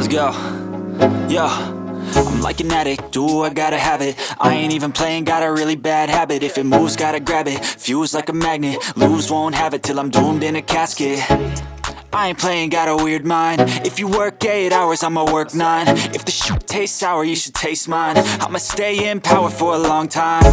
Let's go. Yo, I'm like an addict, do I gotta have it. I ain't even playing, got a really bad habit. If it moves, gotta grab it, fuse like a magnet. Lose, won't have it till I'm doomed in a casket. I ain't playing, got a weird mind. If you work 8 hours, I'ma work 9. If the shit tastes sour, you should taste mine. I'ma stay in power for a long time.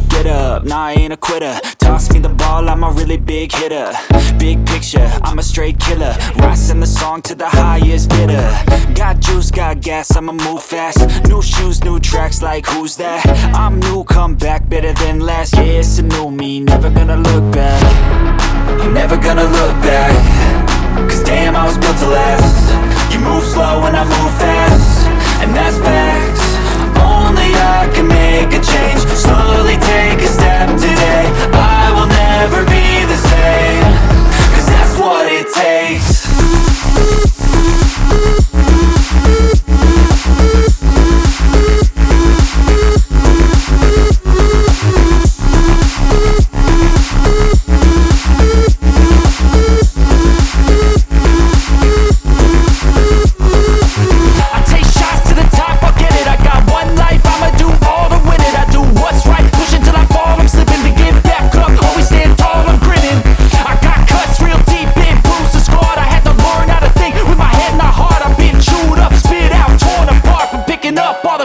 Get up, nah, I ain't a quitter. Toss me the ball, I'm a really big hitter. Big picture, I'm a straight killer. Rising the song to the highest bidder. Got juice, got gas, I'ma move fast. New shoes, new tracks, like who's that? I'm new, come back, better than last. Yeah, it's a new me, never gonna look back. I'm never gonna look back. Cause damn, I was built to last. You move slow and I move fast, and that's facts. Only I can make a change. Slowly take a step today. I will never be the same. Cause that's what it takes.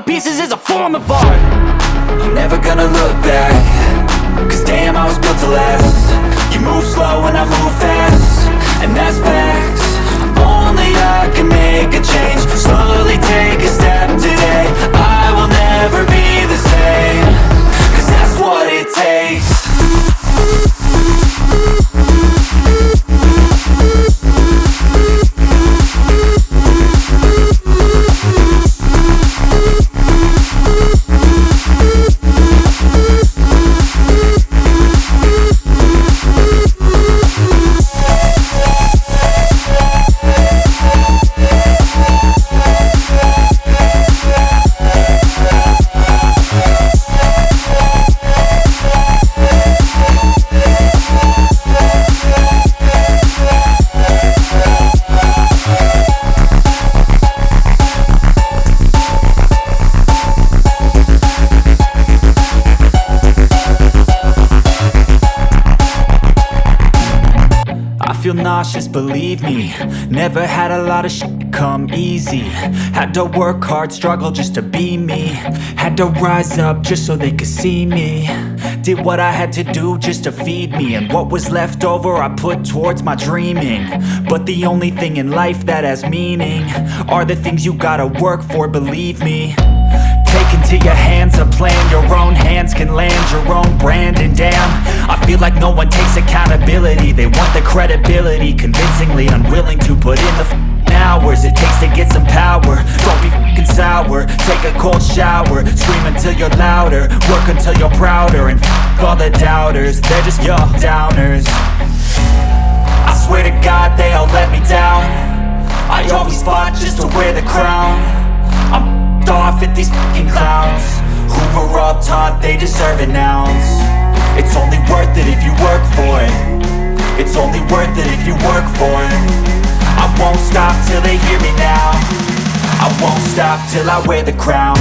Pieces is a form of art. I'm never gonna look back. Cause damn, I was built to last. You move slow and I move fast, and that's facts. Only I can make a change. Slowly take a step today. I will never be the same. Cause that's what it takes. Feel nauseous, believe me. Never had a lot of shit come easy. Had to work hard, struggle just to be me. Had to rise up just so they could see me. Did what I had to do just to feed me, and what was left over I put towards my dreaming. But the only thing in life that has meaning are the things you gotta work for, believe me. Take into your hands a plan. Your own hands can land your own brand. And damn, I feel like no one takes accountability. They want the credibility, convincingly unwilling to put in the hours it takes to get some power. Don't be f***ing sour. Take a cold shower. Scream until you're louder. Work until you're prouder. And f*** all the doubters, they're just your downers. I swear to God they all let me down. I always fought just to wear the crown. I'm off at these fucking clowns who were all taught they deserve an ounce. It's only worth it if you work for it. It's only worth it if you work for it. I won't stop till they hear me now. I won't stop till I wear the crown.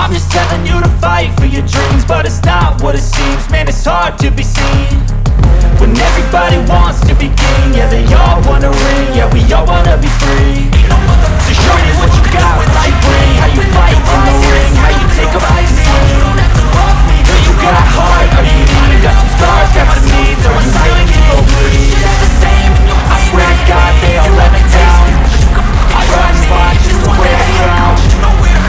I'm just telling you to fight for your dreams, but it's not what it seems. Man, it's hard to be seen when everybody wants to be king. Yeah, they all wanna ring. Yeah, we all wanna be free. So show me what you got, what you bring. How you fight in the ring, how you take a fight scene. Do you got heart, or do you need? Got some scars, got some needs, or are you ready to go bleed? I swear to God, they all let me down. I run spot just to wear the crown.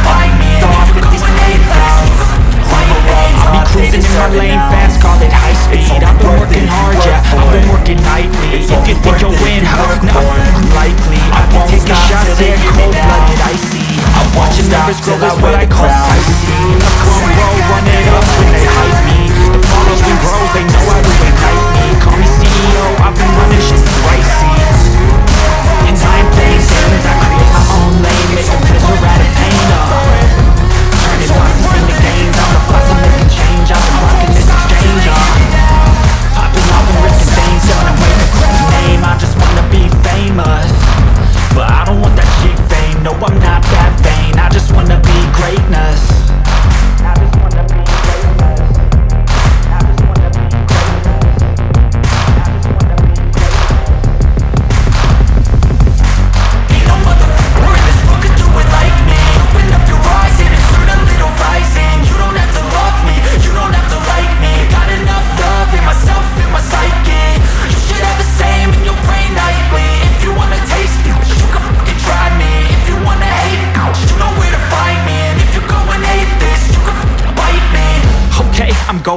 Find me off with these name clouds. I'll be cruising in my lane fast, call it high speed. I've been working hard, yeah, I've been working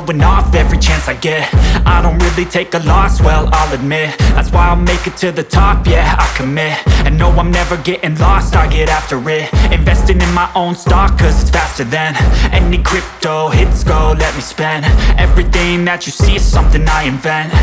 showing off every chance I get. I don't really take a loss, well, I'll admit. That's why I'll make it to the top, yeah, I commit. And no, I'm never getting lost, I get after it. Investing in my own stock, cause it's faster than any crypto hits go, let me spend. Everything that you see is something I invent,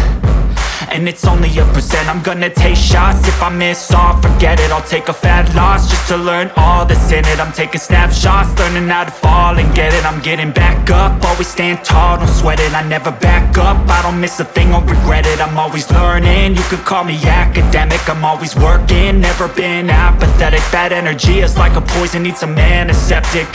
and it's only a percent. I'm gonna take shots, if I miss all, forget it. I'll take a fat loss just to learn all that's in it. I'm taking snapshots, learning how to fall and get it. I'm getting back up, always stand tall, don't sweat it. I never back up, I don't miss a thing or regret it. I'm always learning, you could call me academic. I'm always working, never been apathetic. Bad energy is like a poison, needs a antiseptic.